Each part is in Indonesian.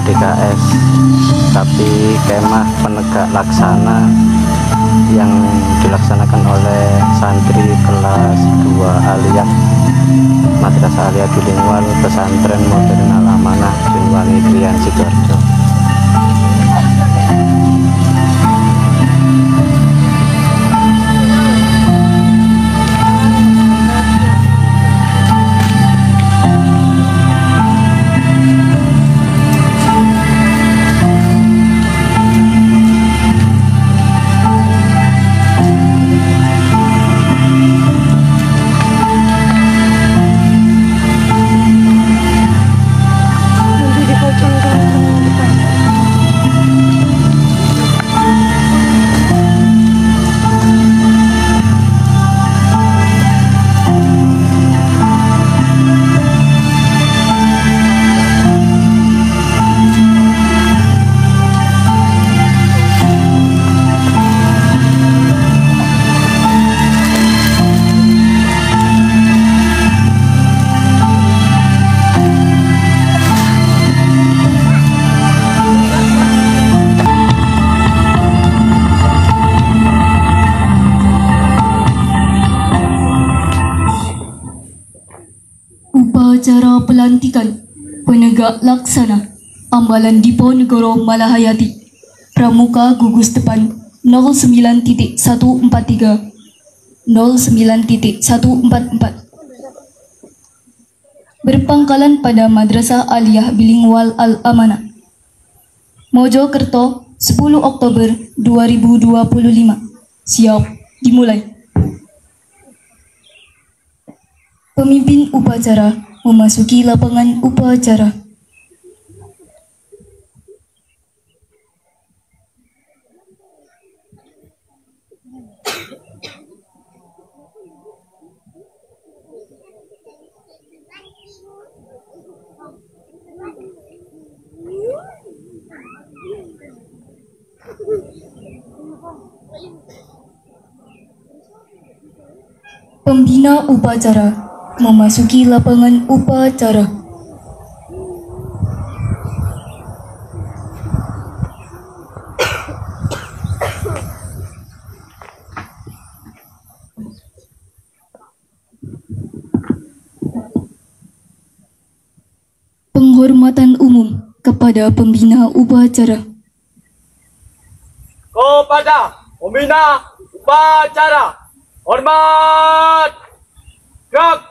DKS, tapi kemah penegak laksana yang dilaksanakan oleh santri kelas 2 Aliyah Madrasah Aliyah Bilingual Pesantren Modern Al Amanah Junwangi Krian Sidoarjo. Upacara pelantikan penegak laksana Ambalan Dipo Negoro Malahayati Pramuka Gugus Depan 09.143 09.144 berpangkalan pada Madrasah Aliyah Bilingual Al Amanah Mojokerto 10 Oktober 2025. Siap dimulai. Pemimpin upacara memasuki lapangan upacara. Pembina upacara memasuki lapangan upacara. Penghormatan umum kepada pembina upacara. Kepada pembina upacara, hormat, gerak.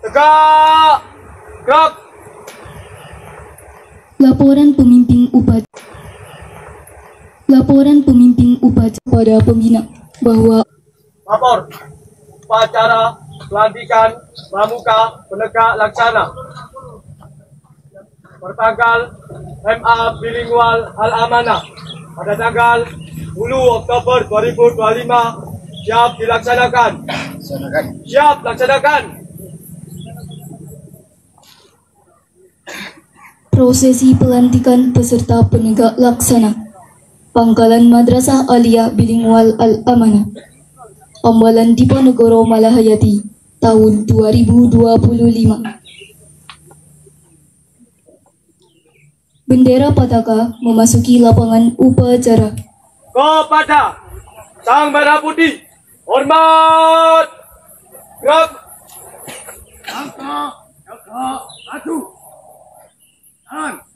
Tegak, gerak. Laporan pemimpin upacara pada pembina bahwa Lapor upacara pelantikan pramuka penegak laksana bertanggal MA Bilingual Al Amanah pada tanggal 10 Oktober 2025 siap dilaksanakan. Siap laksanakan. prosesi pelantikan peserta penegak laksana Pangkalan Madrasah Aliyah Bilingual Al Amanah Ambalan Diponegoro Malahayati tahun 2025. Bendera Pataka memasuki lapangan upacara. Kepada Sang Merah Putih, hormat, gerak. Angka, maju. Tahan.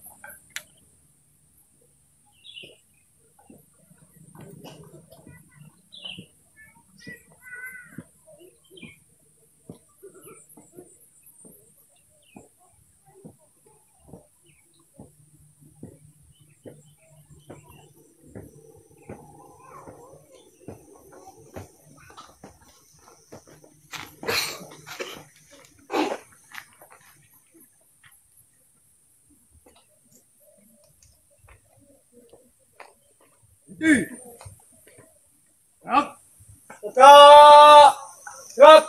Gerak. Tegak. Gerak.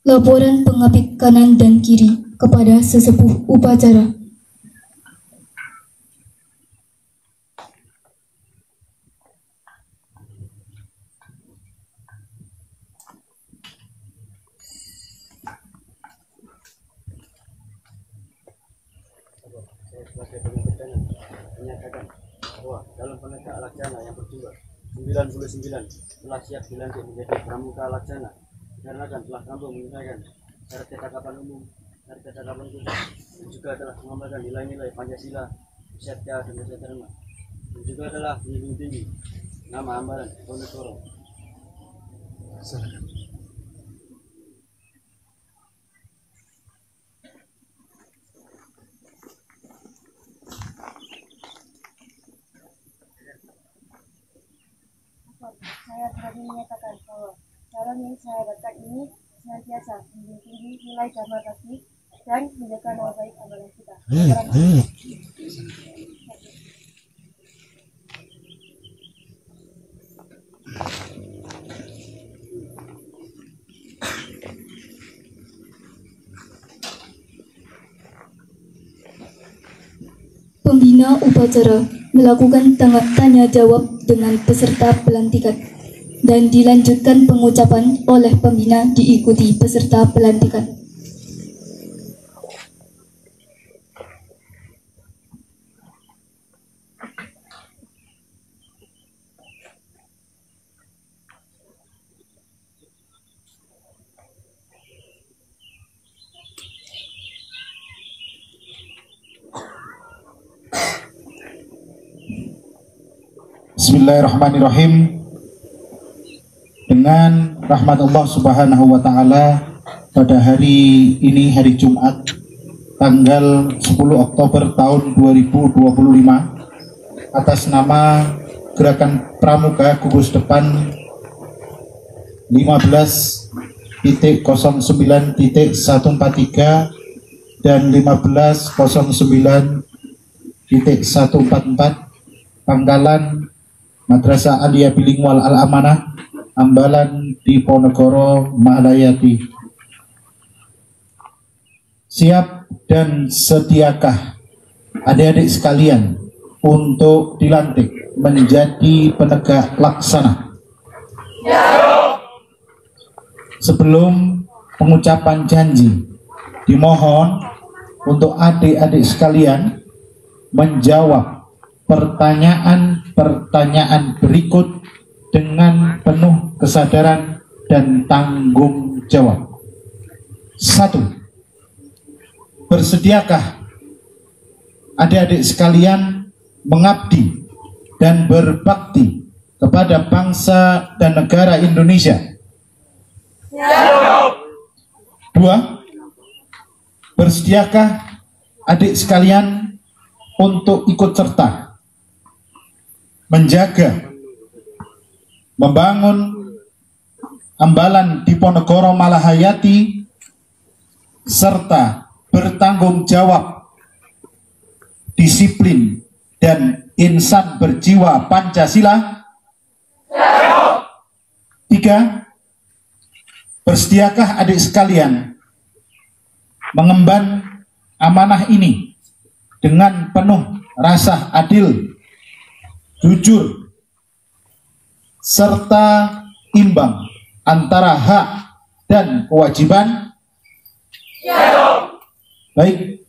Laporan pengapit kanan dan kiri kepada sesepuh upacara. Sebagai pengapit kanan menyatakan bahwa dalam penegak laksana yang berjumlah 99 telah siap dilantik menjadi pramuka laksana dikarenakan telah rampung menyelesaikan syarat ketetapan umum, syarat ketetapan khusus, dan juga telah mengamalkan nilai-nilai Pancasila, Wisata dan Wisata Dharma, dan juga telah menjunjung tinggi nama Ambalan Diponegoro. Saya berani menyatakan bahwa calon yang saya daftar ini senantiasa menjunjung tinggi nilai Dharma Bakti dan menjaga nama baik Ambalan kita. Pembina upacara melakukan tanya jawab dengan peserta pelantikan dan dilanjutkan pengucapan oleh pembina diikuti peserta pelantikan. Bismillahirrahmanirrahim. Dengan rahmat Allah Subhanahu wa taala, pada hari ini, hari Jumat tanggal 10 Oktober tahun 2025, atas nama Gerakan Pramuka Gugus Depan 15.09.143 dan 15.09.144 Pangkalan Madrasah Aliyah Bilingual Al-Amanah, Ambalan Diponegoro, Malayati. Siap dan sediakah adik-adik sekalian untuk dilantik menjadi penegak laksana? Sebelum pengucapan janji, dimohon untuk adik-adik sekalian menjawab pertanyaan-pertanyaan berikut dengan penuh kesadaran dan tanggung jawab. 1. Bersediakah adik-adik sekalian mengabdi dan berbakti kepada bangsa dan negara Indonesia? 2. Bersediakah adik sekalian untuk ikut serta menjaga, membangun Ambalan Diponegoro Malahayati serta bertanggung jawab, disiplin dan insan berjiwa Pancasila? 3. Bersediakah adik sekalian mengemban amanah ini dengan penuh rasa adil, jujur, serta imbang antara hak dan kewajiban? Baik,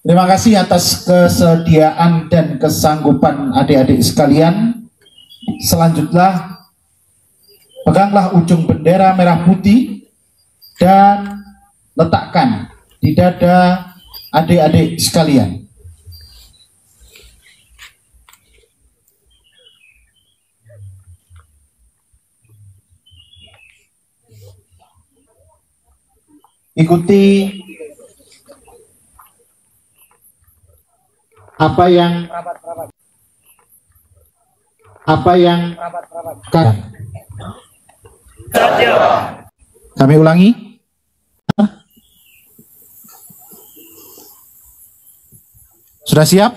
terima kasih atas kesediaan dan kesanggupan adik-adik sekalian. Selanjutnya, peganglah ujung bendera merah putih dan letakkan di dada adik-adik sekalian. Ikuti apa yang kami ulangi. Sudah siap?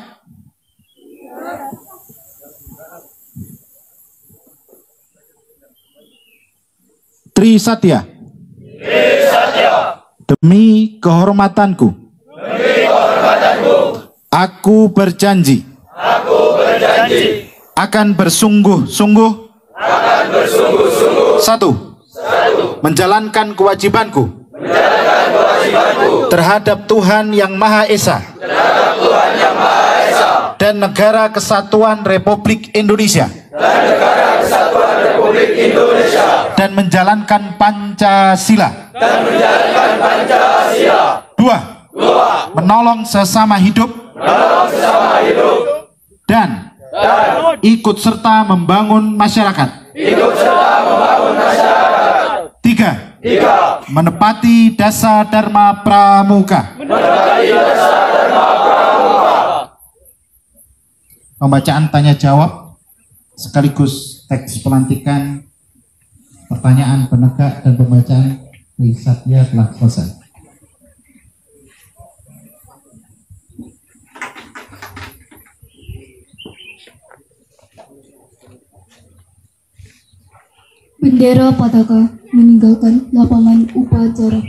Tri Satya. Demi kehormatanku. Aku berjanji. Akan bersungguh-sungguh. Satu. Menjalankan kewajibanku. Terhadap Tuhan Yang Maha Esa. Dan Negara Kesatuan Republik Indonesia. Dan menjalankan Pancasila. Dua. Menolong sesama hidup. Dan ikut serta membangun masyarakat. Tiga. Menepati dasar Dharma Pramuka. Pembacaan tanya jawab sekaligus teks pelantikan, pertanyaan penegak dan pembacaan Trisatya telah selesai. Bendera Pataka meninggalkan lapangan upacara.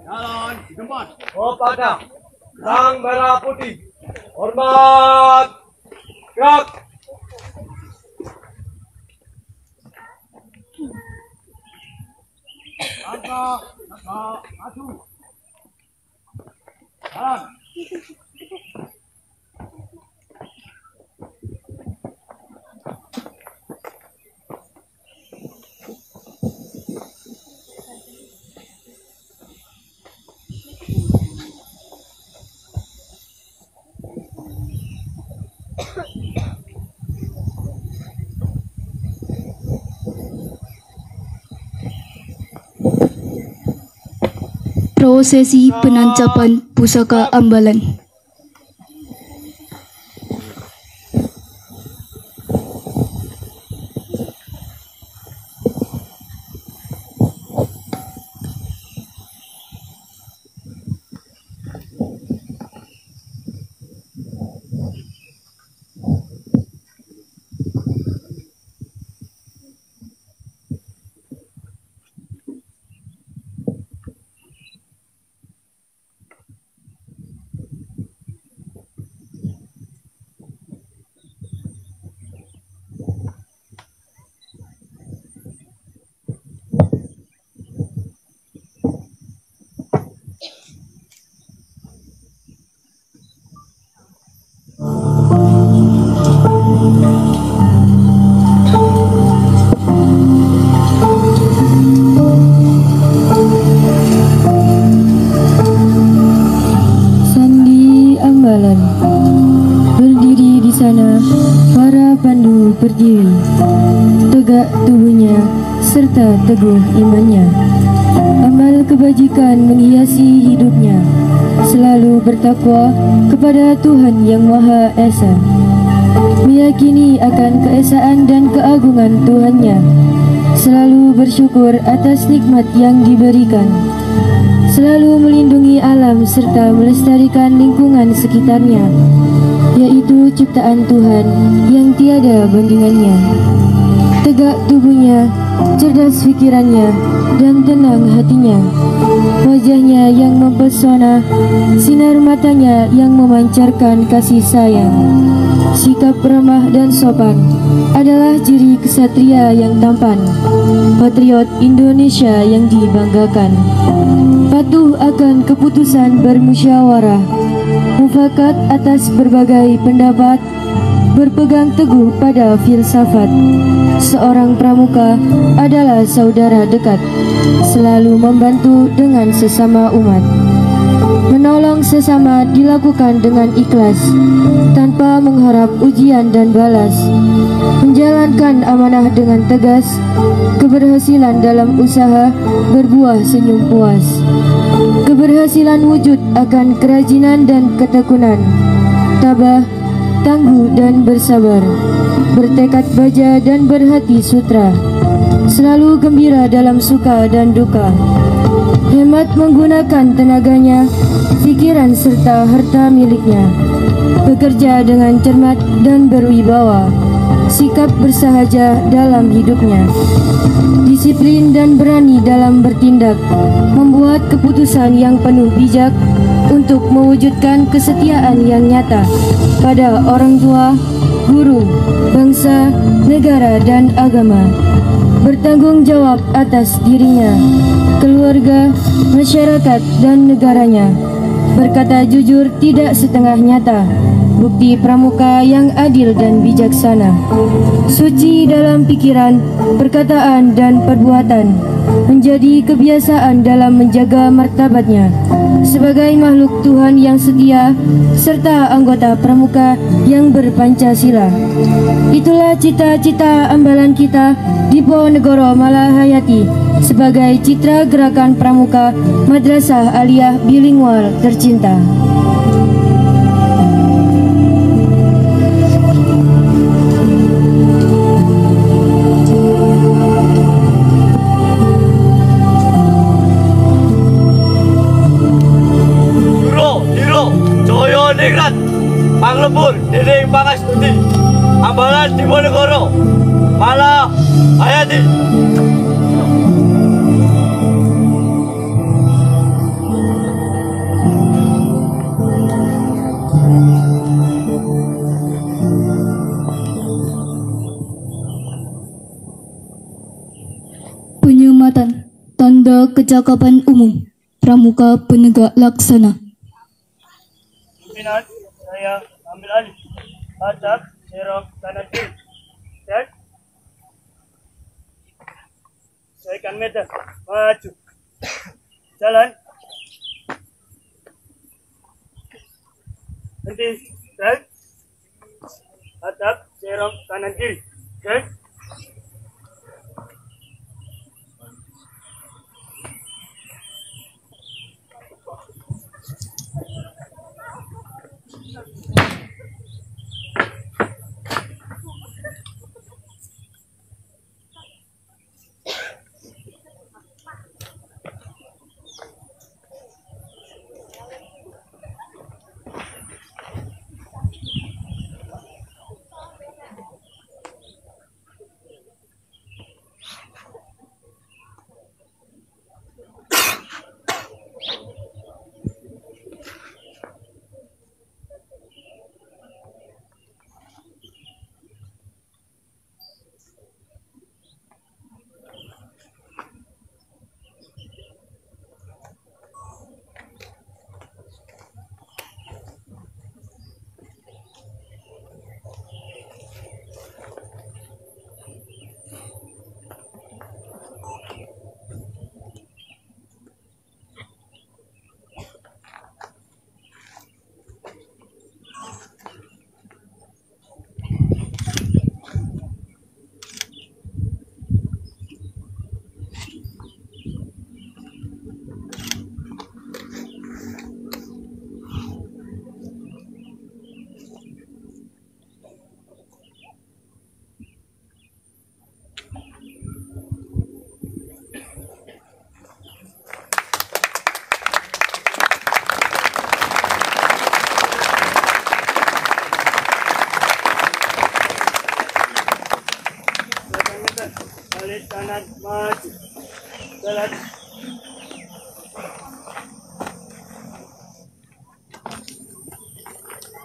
Jalan di depan. Kepada Sang Merah Putih. Hormat. Gerak. Langkah maju. Jalan. Prosesi penancapan pusaka ambalan. Berdiri di sana, para pandu berdiri, tegak tubuhnya serta teguh imannya. Amal kebajikan menghiasi hidupnya, selalu bertakwa kepada Tuhan Yang Maha Esa, meyakini akan keesaan dan keagungan Tuhannya, selalu bersyukur atas nikmat yang diberikan, selalu melindungi alam serta melestarikan lingkungan sekitarnya, yaitu ciptaan Tuhan yang tiada bandingannya. Tegak tubuhnya, cerdas pikirannya, dan tenang hatinya. Wajahnya yang mempesona, sinar matanya yang memancarkan kasih sayang. Sikap ramah dan sopan adalah ciri kesatria yang tampan, patriot Indonesia yang dibanggakan. Patuh akan keputusan bermusyawarah, mufakat atas berbagai pendapat, berpegang teguh pada filsafat. Seorang pramuka adalah saudara dekat, selalu membantu dengan sesama umat. Menolong sesama dilakukan dengan ikhlas, tanpa mengharap ujian dan balas. Menjalankan amanah dengan tegas, keberhasilan dalam usaha berbuah senyum puas. Keberhasilan wujud akan kerajinan dan ketekunan, tabah, tangguh dan bersabar, bertekad baja dan berhati sutra, selalu gembira dalam suka dan duka, hemat menggunakan tenaganya, pikiran serta harta miliknya, bekerja dengan cermat dan berwibawa, sikap bersahaja dalam hidupnya, disiplin dan berani dalam bertindak, membuat keputusan yang penuh bijak untuk mewujudkan kesetiaan yang nyata pada orang tua, guru, bangsa, negara, dan agama, bertanggung jawab atas dirinya, keluarga, masyarakat, dan negaranya, berkata jujur tidak setengah nyata, bukti pramuka yang adil dan bijaksana, suci dalam pikiran, perkataan, dan perbuatan, menjadi kebiasaan dalam menjaga martabatnya sebagai makhluk Tuhan yang setia, serta anggota pramuka yang berpancasila. Itulah cita-cita ambalan kita Diponegoro Malahayati sebagai citra gerakan pramuka Madrasah Aliyah Bilingual tercinta. Ningrat, Panglebur, Dinding Pangastuti, Ambalan Diponegoro, Malahayati. Penyematan tanda kecakapan umum Pramuka Penegak Laksana. Pimpinan, saya ambil alih. Hadap, serong, kanan kiri. Dan saya akan medan, maju. Jalan. Henti, dan hadap, serong, kanan kiri. Dan balik kanan, maju. Jalan.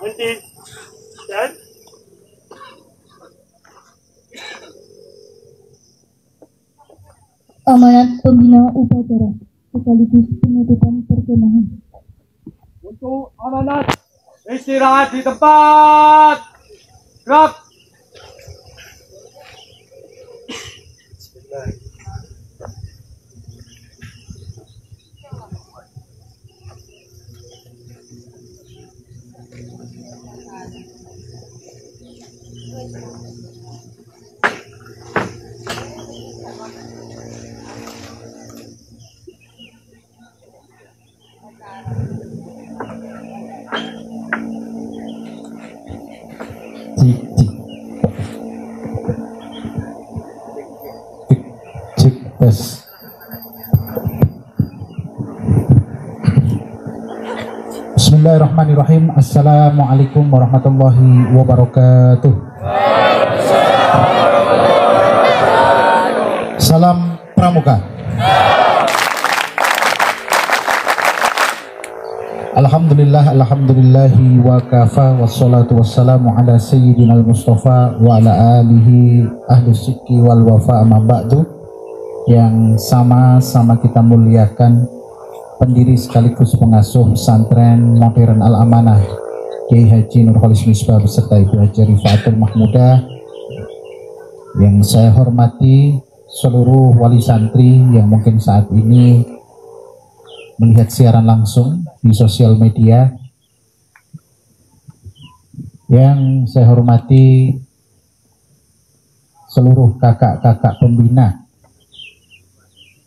Henti. Dan Amanat pembina upacara sekaligus penutupan perkemahan. Untuk amanat, istirahat di tempat. Gerak. Tes. Bismillahirrahmanirrahim. Assalamualaikum warahmatullahi wabarakatuh. Pramuka. Alhamdulillahi wa kafa wassalatu wassalamu ala sayyidina al-mustafa wa ala alihi ahli sidqi wal wafa amma ba'du. Yang sama-sama kita muliakan pendiri sekaligus pengasuh pesantren modern Al-Amanah Kiai Haji Nurholis Misbah beserta Ibu Haji Rifaatul Mahmudah. Yang saya hormati seluruh wali santri yang mungkin saat ini melihat siaran langsung di sosial media. Yang saya hormati seluruh kakak-kakak pembina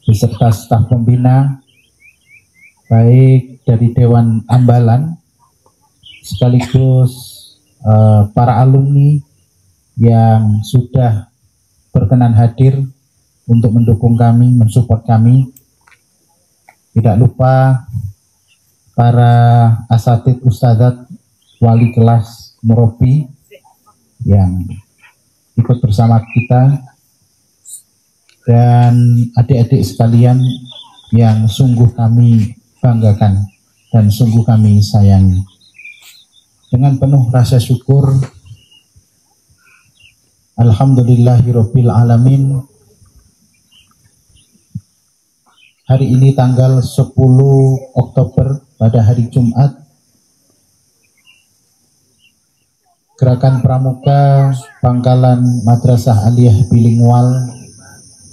beserta staf pembina, baik dari Dewan Ambalan sekaligus para alumni yang sudah berkenan hadir untuk mendukung kami, mensupport kami. Tidak lupa para asatid, ustadzat, wali kelas, murabi yang ikut bersama kita, dan adik-adik sekalian yang sungguh kami banggakan dan sungguh kami sayangi. Dengan penuh rasa syukur, alhamdulillahirabbil alamin, hari ini tanggal 10 Oktober pada hari Jumat, Gerakan Pramuka Pangkalan Madrasah Aliyah Bilingual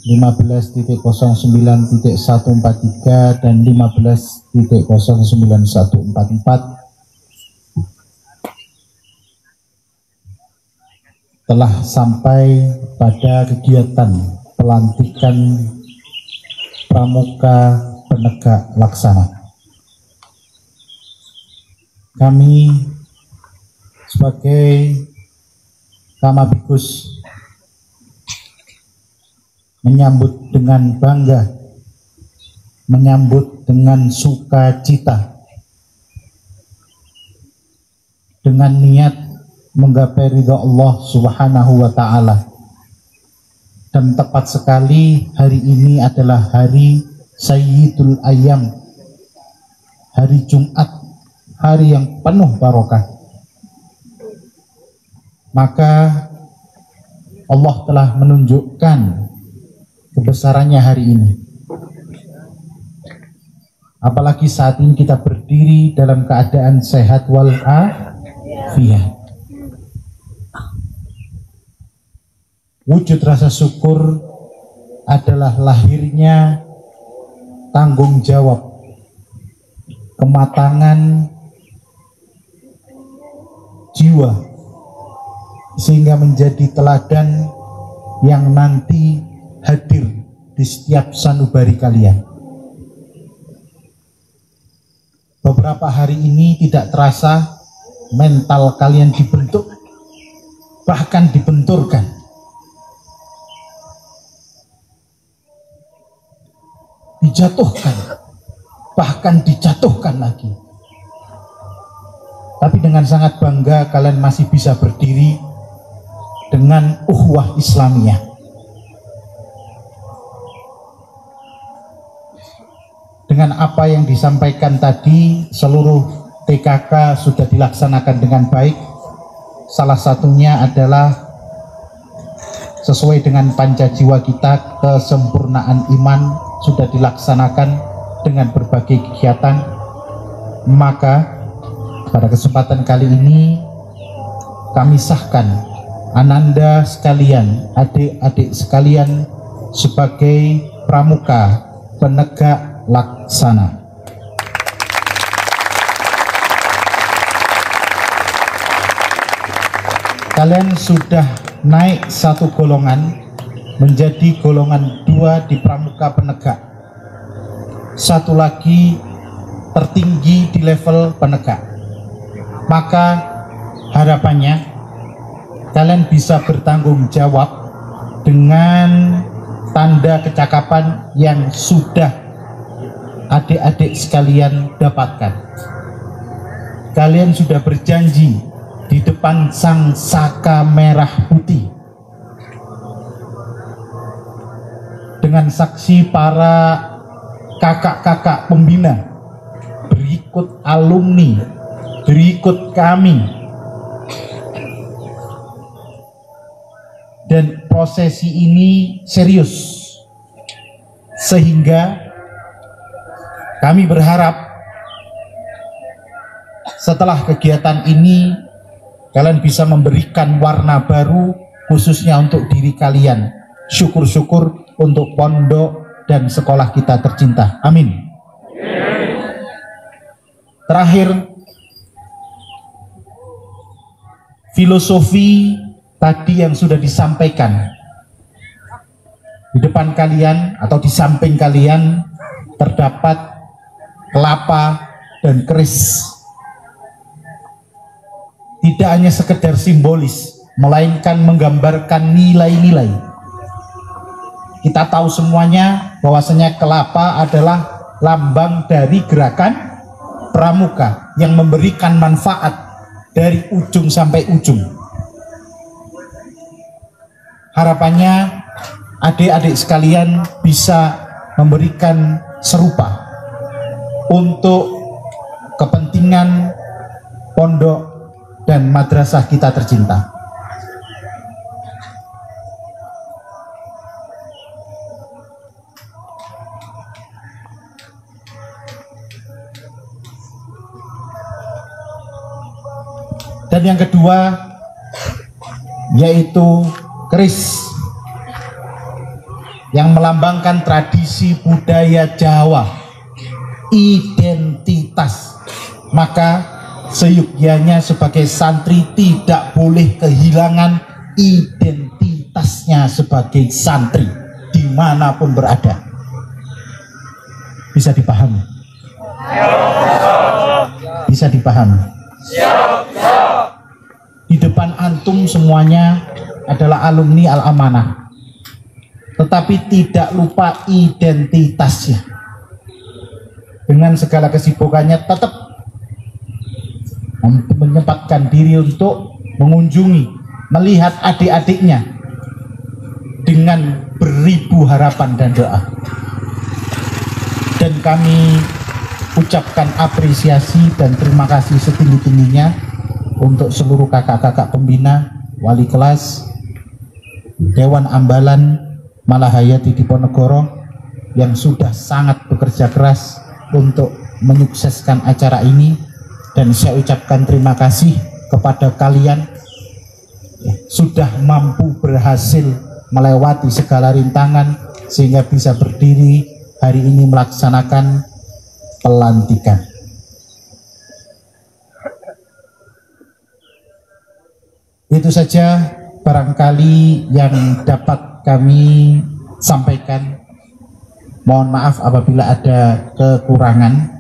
15.09.143 dan 15.0144 telah sampai pada kegiatan pelantikan Pramuka Penegak Laksana. Kami sebagai Kamabikus menyambut dengan bangga, menyambut dengan sukacita, dengan niat menggapai ridha Allah Subhanahu wa Ta'ala. Dan tepat sekali hari ini adalah hari Sayyidul Ayyam, hari Jumat, hari yang penuh barokah. Maka Allah telah menunjukkan kebesarannya hari ini. Apalagi saat ini kita berdiri dalam keadaan sehat wal afiyah. Wujud rasa syukur adalah lahirnya tanggung jawab, kematangan jiwa, sehingga menjadi teladan yang nanti hadir di setiap sanubari kalian. Beberapa hari ini tidak terasa mental kalian dibentuk, bahkan dibenturkan. Dijatuhkan, bahkan dijatuhkan lagi. Tapi dengan sangat bangga kalian masih bisa berdiri dengan ukhuwah Islamiyah. Dengan apa yang disampaikan tadi, seluruh TKK sudah dilaksanakan dengan baik. Salah satunya adalah sesuai dengan pancajiwa kita, kesempurnaan iman sudah dilaksanakan dengan berbagai kegiatan. Maka pada kesempatan kali ini kami sahkan ananda sekalian, adik-adik sekalian sebagai pramuka penegak laksana. Kalian sudah naik satu golongan menjadi golongan 2 di pramuka penegak. Satu lagi tertinggi di level penegak. Maka harapannya kalian bisa bertanggung jawab dengan tanda kecakapan yang sudah adik-adik sekalian dapatkan. Kalian sudah berjanji di depan sang saka merah putih dengan saksi para kakak-kakak pembina, berikut alumni, berikut kami. Dan prosesi ini serius, sehingga kami berharap setelah kegiatan ini kalian bisa memberikan warna baru khususnya untuk diri kalian. Syukur-syukur untuk pondok dan sekolah kita tercinta. Amin. Terakhir, filosofi tadi yang sudah disampaikan di depan kalian atau di samping kalian terdapat kelapa dan keris. Tidak hanya sekedar simbolis, melainkan menggambarkan nilai-nilai. Kita tahu semuanya bahwasanya kelapa adalah lambang dari gerakan pramuka yang memberikan manfaat dari ujung sampai ujung. Harapannya adik-adik sekalian bisa memberikan serupa untuk kepentingan pondok dan madrasah kita tercinta. Dan yang kedua yaitu keris yang melambangkan tradisi budaya Jawa, identitas. Maka seyogyanya sebagai santri tidak boleh kehilangan identitasnya sebagai santri dimanapun berada. Bisa dipahami? Bisa dipahami? Di depan antum semuanya adalah alumni Al-Amanah, tetapi tidak lupa identitasnya. Dengan segala kesibukannya tetap menyempatkan diri untuk mengunjungi, melihat adik-adiknya dengan beribu harapan dan doa. Dan kami ucapkan apresiasi dan terima kasih setinggi-tingginya untuk seluruh kakak-kakak pembina, wali kelas, Dewan Ambalan Malahayati Diponegoro yang sudah sangat bekerja keras untuk menyukseskan acara ini. Dan saya ucapkan terima kasih kepada kalian sudah mampu berhasil melewati segala rintangan sehingga bisa berdiri hari ini melaksanakan pelantikan. Itu saja barangkali yang dapat kami sampaikan. Mohon maaf apabila ada kekurangan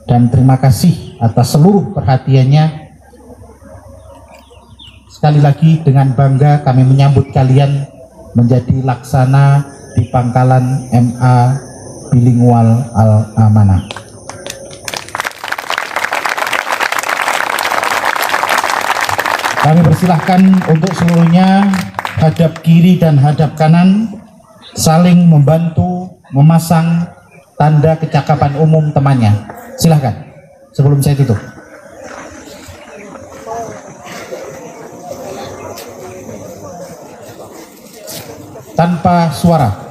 dan terima kasih atas seluruh perhatiannya. Sekali lagi dengan bangga kami menyambut kalian menjadi laksana di Pangkalan MA Bilingual Al-Amanah. Kami persilahkan untuk seluruhnya hadap kiri dan hadap kanan saling membantu memasang tanda kecakapan umum temannya. Silahkan sebelum saya tutup. Tanpa suara.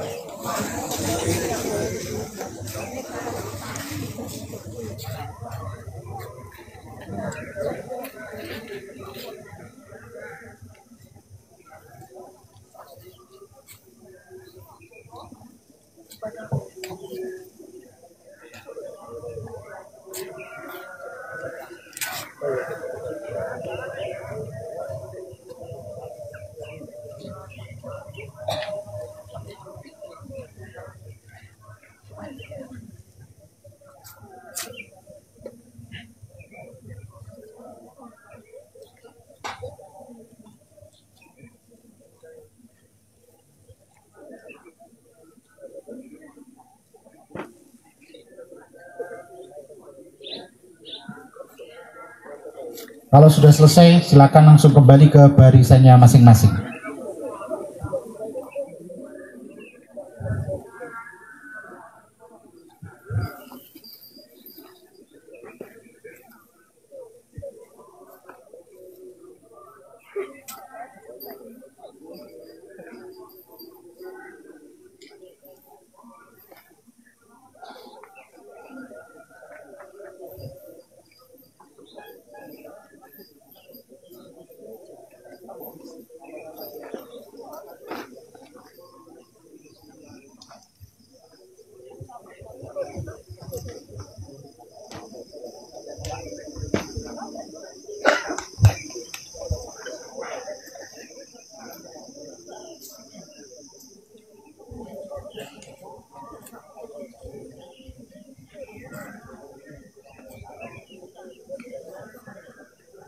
Kalau sudah selesai, silakan langsung kembali ke barisannya masing-masing.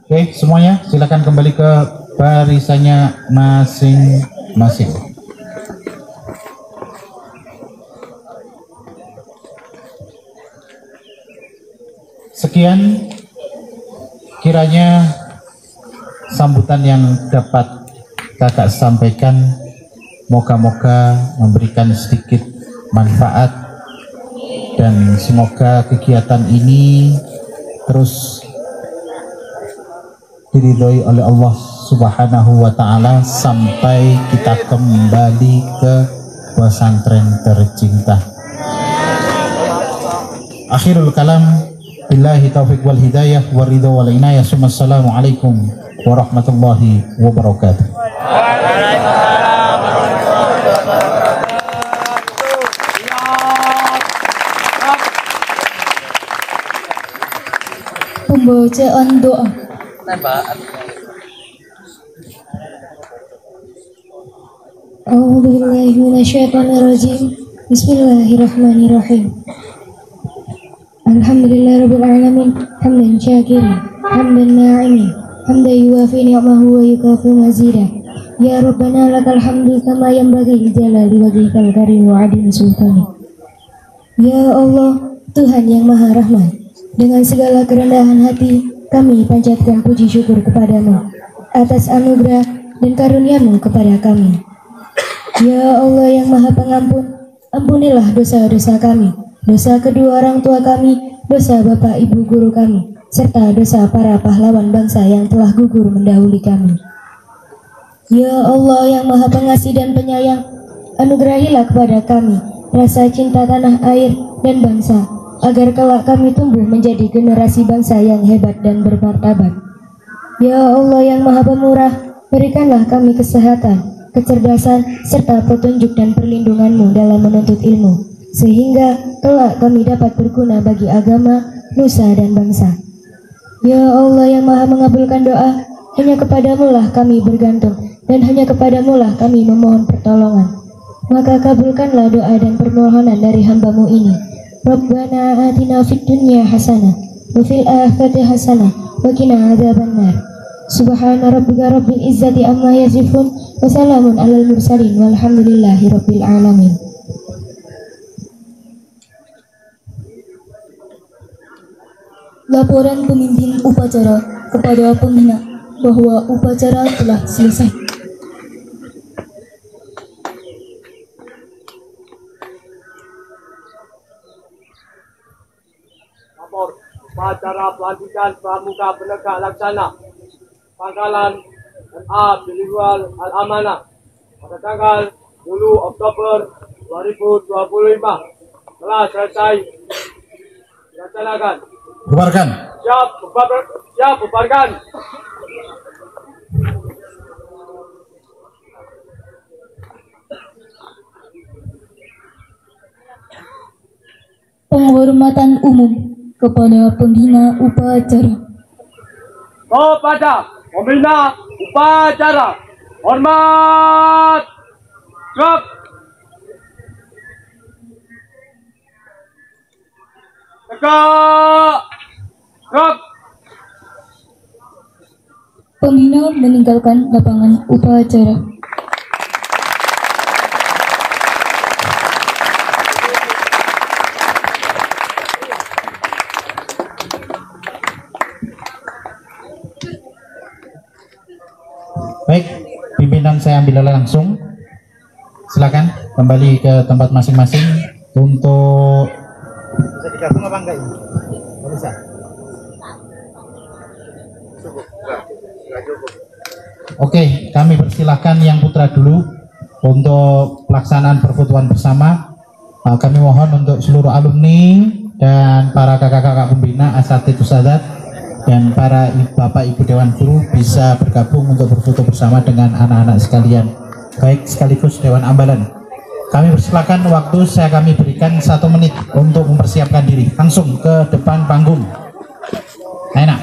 Oke, semuanya silakan kembali ke barisannya masing-masing. Sekian kiranya sambutan yang dapat kakak sampaikan, moga-moga memberikan sedikit manfaat dan semoga kegiatan ini terus diridhoi oleh Allah Subhanahu wa Ta'ala sampai kita kembali ke pesantren tercinta. Akhirul kalam, billahi taufiq wal hidayah wa ridho wal inayah. Assalamualaikum warahmatullahi wabarakatuh. Pembacaan doa. A'udzubillahi minasyaitonirrajim. Bismillahirrahmanirrahim. Alhamdulillahirabbil alamin, hamdan syakiran, hamdan na'imin, hamdan yuwafi ni'amahu wa yukafi mazidah. Ya Rabbana lakal hamdu kama yanbaghi li jalali wajhikal karim wa 'azimi sultani. Ya Allah, Tuhan yang Maha Rahman, dengan segala kerendahan hati kami panjatkan puji syukur kepadamu atas anugerah dan karuniamu kepada kami. Ya Allah yang Maha Pengampun, ampunilah dosa-dosa kami, dosa kedua orang tua kami, dosa bapak ibu guru kami, serta dosa para pahlawan bangsa yang telah gugur mendahului kami. Ya Allah yang Maha Pengasih dan Penyayang, anugerahilah kepada kami rasa cinta tanah air dan bangsa, agar kelak kami tumbuh menjadi generasi bangsa yang hebat dan bermartabat. Ya Allah yang Maha Pemurah, berikanlah kami kesehatan, kecerdasan, serta petunjuk dan perlindungan-Mu dalam menuntut ilmu, sehingga kelak kami dapat berguna bagi agama, nusa, dan bangsa. Ya Allah yang Maha mengabulkan doa, hanya kepadamu lah kami bergantung, dan hanya kepadamu lah kami memohon pertolongan. Maka kabulkanlah doa dan permohonan dari hamba-Mu ini. Rabbana atina fid dunya hasanah wa fil akhirati hasanah wa qina adzabannar. Subhana rabbika rabbil izzati amma yasifun wa salamun alal mursalin walhamdulillahi rabbil alamin. Laporan pemimpin upacara kepada pembina bahwa upacara telah selesai. Lapor upacara pelantikan pramuka penegak laksana Pangkalan MA Bilingual Al-Amanah pada tanggal 10 Oktober 2025 telah selesai dilaksanakan. Bubarkan. Siap, bubarkan. Penghormatan umum kepada pembina upacara. Kepada pembina upacara, hormat, gerak. Tegak, gerak. Pembina meninggalkan lapangan upacara. Baik, pimpinan saya ambil alih langsung. Silakan. kembali ke tempat masing-masing untuk bisa digabung apa enggak ini? Bisa. Oke, kami persilahkan yang putra dulu untuk pelaksanaan perfotoan bersama. Kami mohon untuk seluruh alumni dan para kakak-kakak pembina, asatidz usadat, dan para bapak ibu dewan guru bisa bergabung untuk berfoto bersama dengan anak-anak sekalian, baik sekaligus dewan ambalan. Kami persilahkan, waktu kami berikan 1 menit untuk mempersiapkan diri, langsung ke depan panggung. Enak.